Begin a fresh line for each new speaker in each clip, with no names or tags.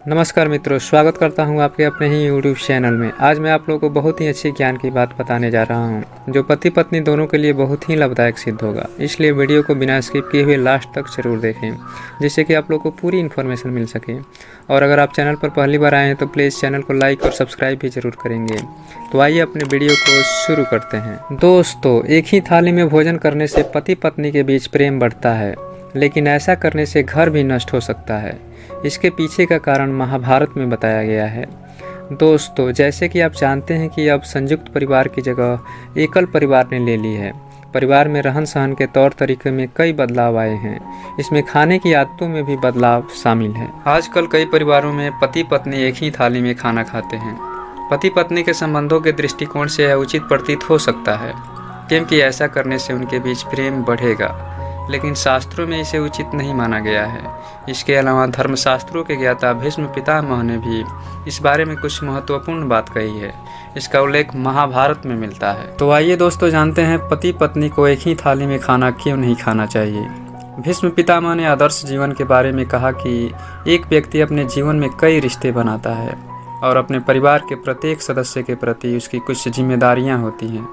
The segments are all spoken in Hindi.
नमस्कार मित्रों, स्वागत करता हूं आपके अपने ही YouTube चैनल में। आज मैं आप लोगों को बहुत ही अच्छी ज्ञान की बात बताने जा रहा हूं, जो पति पत्नी दोनों के लिए बहुत ही लाभदायक सिद्ध होगा। इसलिए वीडियो को बिना स्किप किए हुए लास्ट तक जरूर देखें, जिससे कि आप लोगों को पूरी इन्फॉर्मेशन मिल सके। और अगर आप चैनल पर पहली बार आए हैं तो प्लीज़ चैनल को लाइक और सब्सक्राइब भी जरूर करेंगे। तो आइए अपने वीडियो को शुरू करते हैं। दोस्तों, एक ही थाली में भोजन करने से पति पत्नी के बीच प्रेम बढ़ता है, लेकिन ऐसा करने से घर भी नष्ट हो सकता है। इसके पीछे का कारण महाभारत में बताया गया है। दोस्तों, जैसे कि आप जानते हैं कि अब संयुक्त परिवार की जगह एकल परिवार ने ले ली है। परिवार में रहन सहन के तौर तरीके में कई बदलाव आए हैं। इसमें खाने की आदतों में भी बदलाव शामिल है। आजकल कई परिवारों में पति पत्नी एक ही थाली में खाना खाते हैं। पति पत्नी के संबंधों के दृष्टिकोण से यह उचित प्रतीत हो सकता है, क्योंकि ऐसा करने से उनके बीच प्रेम बढ़ेगा, लेकिन शास्त्रों में इसे उचित नहीं माना गया है। इसके अलावा धर्मशास्त्रों के ज्ञाता भीष्म पितामह ने भी इस बारे में कुछ महत्वपूर्ण बात कही है। इसका उल्लेख महाभारत में मिलता है। तो आइए दोस्तों, जानते हैं पति पत्नी को एक ही थाली में खाना क्यों नहीं खाना चाहिए। भीष्म पितामह ने आदर्श जीवन के बारे में कहा कि एक व्यक्ति अपने जीवन में कई रिश्ते बनाता है और अपने परिवार के प्रत्येक सदस्य के प्रति उसकी कुछ जिम्मेदारियाँ होती हैं।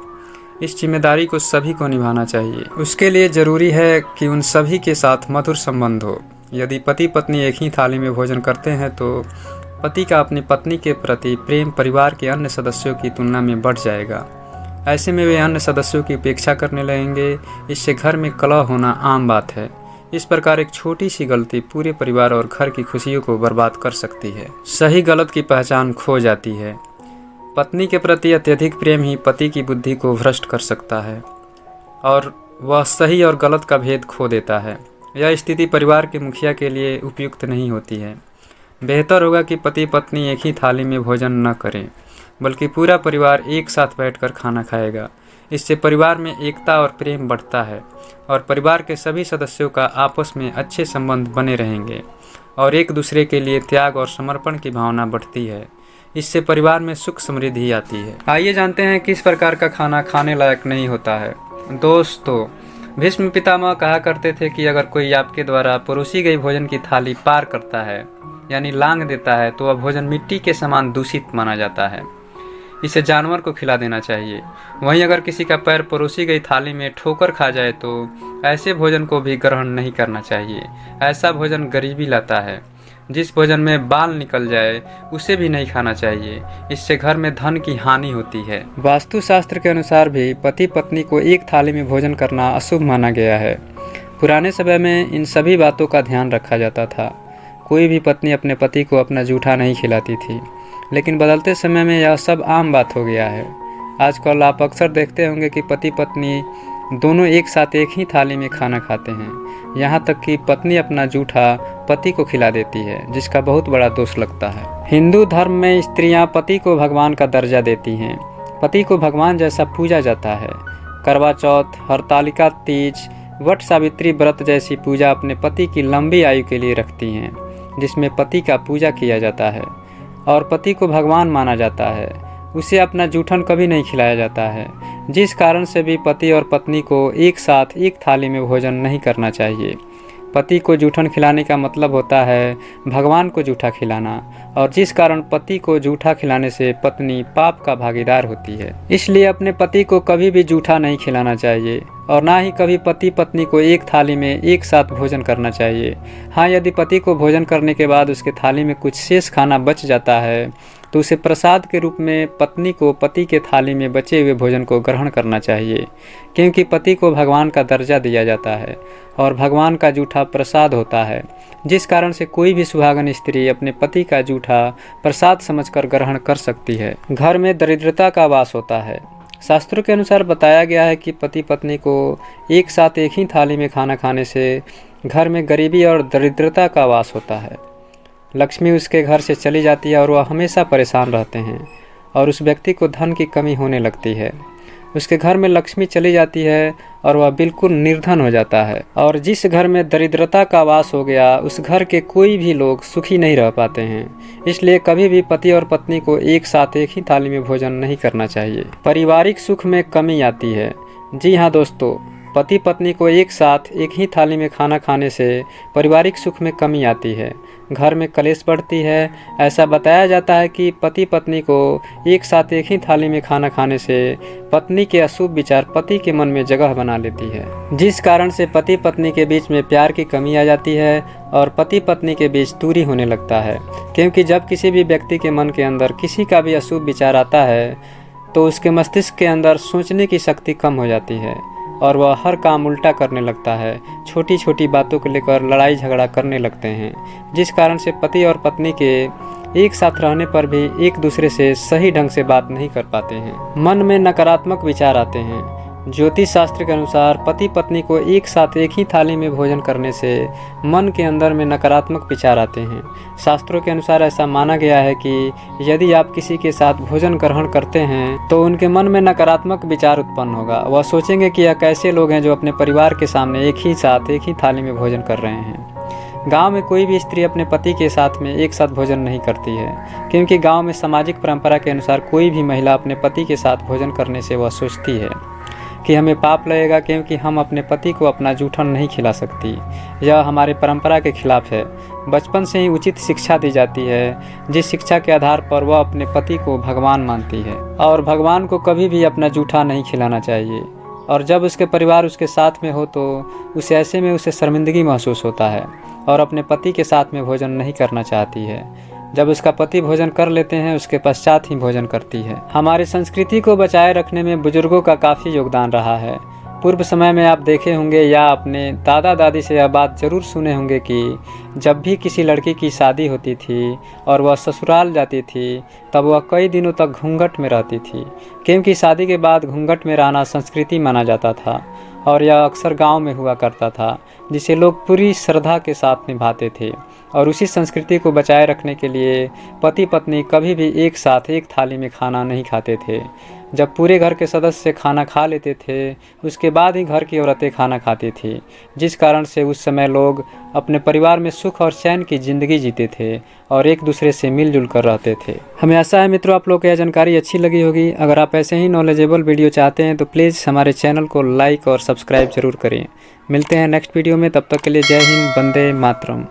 इस जिम्मेदारी को सभी को निभाना चाहिए। उसके लिए जरूरी है कि उन सभी के साथ मधुर संबंध हो। यदि पति पत्नी एक ही थाली में भोजन करते हैं तो पति का अपनी पत्नी के प्रति प्रेम परिवार के अन्य सदस्यों की तुलना में बढ़ जाएगा। ऐसे में वे अन्य सदस्यों की उपेक्षा करने लगेंगे। इससे घर में कलह होना आम बात है। इस प्रकार एक छोटी सी गलती पूरे परिवार और घर की खुशियों को बर्बाद कर सकती है। सही गलत की पहचान खो जाती है। पत्नी के प्रति अत्यधिक प्रेम ही पति की बुद्धि को भ्रष्ट कर सकता है और वह सही और गलत का भेद खो देता है। यह स्थिति परिवार के मुखिया के लिए उपयुक्त नहीं होती है। बेहतर होगा कि पति पत्नी एक ही थाली में भोजन न करें, बल्कि पूरा परिवार एक साथ बैठकर खाना खाएगा। इससे परिवार में एकता और प्रेम बढ़ता है और परिवार के सभी सदस्यों का आपस में अच्छे संबंध बने रहेंगे और एक दूसरे के लिए त्याग और समर्पण की भावना बढ़ती है। इससे परिवार में सुख समृद्धि आती है। आइए जानते हैं किस प्रकार का खाना खाने लायक नहीं होता है। दोस्तों, भीष्म पितामह कहा करते थे कि अगर कोई आपके द्वारा परोसी गई भोजन की थाली पार करता है, यानी लांघ देता है, तो वह भोजन मिट्टी के समान दूषित माना जाता है। इसे जानवर को खिला देना चाहिए। वहीं अगर किसी का पैर परोसी गई थाली में ठोकर खा जाए तो ऐसे भोजन को भी ग्रहण नहीं करना चाहिए। ऐसा भोजन गरीबी लाता है। जिस भोजन में बाल निकल जाए उसे भी नहीं खाना चाहिए। इससे घर में धन की हानि होती है। वास्तुशास्त्र के अनुसार भी पति पत्नी को एक थाली में भोजन करना अशुभ माना गया है। पुराने समय में इन सभी बातों का ध्यान रखा जाता था। कोई भी पत्नी अपने पति को अपना जूठा नहीं खिलाती थी, लेकिन बदलते समय में यह सब आम बात हो गया है। आजकल आप अक्सर देखते होंगे कि पति पत्नी दोनों एक साथ एक ही थाली में खाना खाते हैं। यहाँ तक कि पत्नी अपना जूठा पति को खिला देती है, जिसका बहुत बड़ा दोष लगता है। हिंदू धर्म में स्त्रियां पति को भगवान का दर्जा देती हैं। पति को भगवान जैसा पूजा जाता है। करवा चौथ, हरतालिका तीज, वट सावित्री व्रत जैसी पूजा अपने पति की लंबी आयु के लिए रखती हैं, जिसमें पति का पूजा किया जाता है और पति को भगवान माना जाता है। उसे अपना जूठन कभी नहीं खिलाया जाता है, जिस कारण से भी पति और पत्नी को एक साथ एक थाली में भोजन नहीं करना चाहिए। पति को जूठन खिलाने का मतलब होता है भगवान को जूठा खिलाना, और जिस कारण पति को जूठा खिलाने से पत्नी पाप का भागीदार होती है। इसलिए अपने पति को कभी भी जूठा नहीं खिलाना चाहिए और ना ही कभी पति पत्नी को एक थाली में एक साथ भोजन करना चाहिए। हाँ, यदि पति को भोजन करने के बाद उसके थाली में कुछ शेष खाना बच जाता है तो उसे प्रसाद के रूप में पत्नी को पति के थाली में बचे हुए भोजन को ग्रहण करना चाहिए, क्योंकि पति को भगवान का दर्जा दिया जाता है और भगवान का जूठा प्रसाद होता है, जिस कारण से कोई भी सुहागन स्त्री अपने पति का जूठा प्रसाद समझकर ग्रहण कर सकती है। घर में दरिद्रता का वास होता है। शास्त्रों के अनुसार बताया गया है कि पति पत्नी को एक साथ एक ही थाली में खाना खाने से घर में गरीबी और दरिद्रता का वास होता है। लक्ष्मी उसके घर से चली जाती है और वह हमेशा परेशान रहते हैं और उस व्यक्ति को धन की कमी होने लगती है। उसके घर में लक्ष्मी चली जाती है और वह बिल्कुल निर्धन हो जाता है। और जिस घर में दरिद्रता का वास हो गया, उस घर के कोई भी लोग सुखी नहीं रह पाते हैं। इसलिए कभी भी पति और पत्नी को एक साथ एक ही थाली में भोजन नहीं करना चाहिए। पारिवारिक सुख में कमी आती है। जी हाँ दोस्तों, पति पत्नी को एक साथ एक ही थाली में खाना खाने से पारिवारिक सुख में कमी आती है, घर में कलेश बढ़ती है। ऐसा बताया जाता है कि पति पत्नी को एक साथ एक ही थाली में खाना खाने से पत्नी के अशुभ विचार पति के मन में जगह बना लेती है, जिस कारण से पति पत्नी के बीच में प्यार की कमी आ जाती है और पति पत्नी के बीच दूरी होने लगता है। क्योंकि जब किसी भी व्यक्ति के मन के अंदर किसी का भी अशुभ विचार आता है तो उसके मस्तिष्क के अंदर सोचने की शक्ति कम हो जाती है और वह हर काम उल्टा करने लगता है। छोटी छोटी बातों को लेकर लड़ाई झगड़ा करने लगते हैं, जिस कारण से पति और पत्नी के एक साथ रहने पर भी एक दूसरे से सही ढंग से बात नहीं कर पाते हैं। मन में नकारात्मक विचार आते हैं। ज्योतिष शास्त्र के अनुसार पति पत्नी को एक साथ एक ही थाली में भोजन करने से मन के अंदर में नकारात्मक विचार आते हैं। शास्त्रों के अनुसार ऐसा माना गया है कि यदि आप किसी के साथ भोजन ग्रहण करते हैं तो उनके मन में नकारात्मक विचार उत्पन्न होगा। वह सोचेंगे कि यह कैसे लोग हैं जो अपने परिवार के सामने एक ही साथ एक ही थाली में भोजन कर रहे हैं। गांव में कोई भी स्त्री अपने पति के साथ में एक साथ भोजन नहीं करती है, क्योंकि गांव में सामाजिक परंपरा के अनुसार कोई भी महिला अपने पति के साथ भोजन करने से वह सोचती है कि हमें पाप लगेगा, क्योंकि हम अपने पति को अपना जूठन नहीं खिला सकती। यह हमारे परंपरा के खिलाफ है। बचपन से ही उचित शिक्षा दी जाती है, जिस शिक्षा के आधार पर वह अपने पति को भगवान मानती है और भगवान को कभी भी अपना जूठा नहीं खिलाना चाहिए। और जब उसके परिवार उसके साथ में हो तो उसे ऐसे में उसे शर्मिंदगी महसूस होता है और अपने पति के साथ में भोजन नहीं करना चाहती है। जब उसका पति भोजन कर लेते हैं उसके पश्चात ही भोजन करती है। हमारी संस्कृति को बचाए रखने में बुजुर्गों का काफ़ी योगदान रहा है। पूर्व समय में आप देखे होंगे या अपने दादा दादी से यह बात ज़रूर सुने होंगे कि जब भी किसी लड़की की शादी होती थी और वह ससुराल जाती थी तब वह कई दिनों तक घूंघट में रहती थी, क्योंकि शादी के बाद घूंघट में रहना संस्कृति माना जाता था और यह अक्सर गांव में हुआ करता था, जिसे लोग पूरी श्रद्धा के साथ निभाते थे। और उसी संस्कृति को बचाए रखने के लिए पति पत्नी कभी भी एक साथ एक थाली में खाना नहीं खाते थे। जब पूरे घर के सदस्य खाना खा लेते थे उसके बाद ही घर की औरतें खाना खाती थी, जिस कारण से उस समय लोग अपने परिवार में सुख और चैन की ज़िंदगी जीते थे और एक दूसरे से मिलजुल कर रहते थे। हमें आशा है मित्रों आप लोग को यह जानकारी अच्छी लगी होगी। अगर आप ऐसे ही नॉलेजेबल वीडियो चाहते हैं तो प्लीज़ हमारे चैनल को लाइक और सब्सक्राइब जरूर करें। मिलते हैं नेक्स्ट वीडियो में, तब तक के लिए जय हिंद, वंदे मातरम।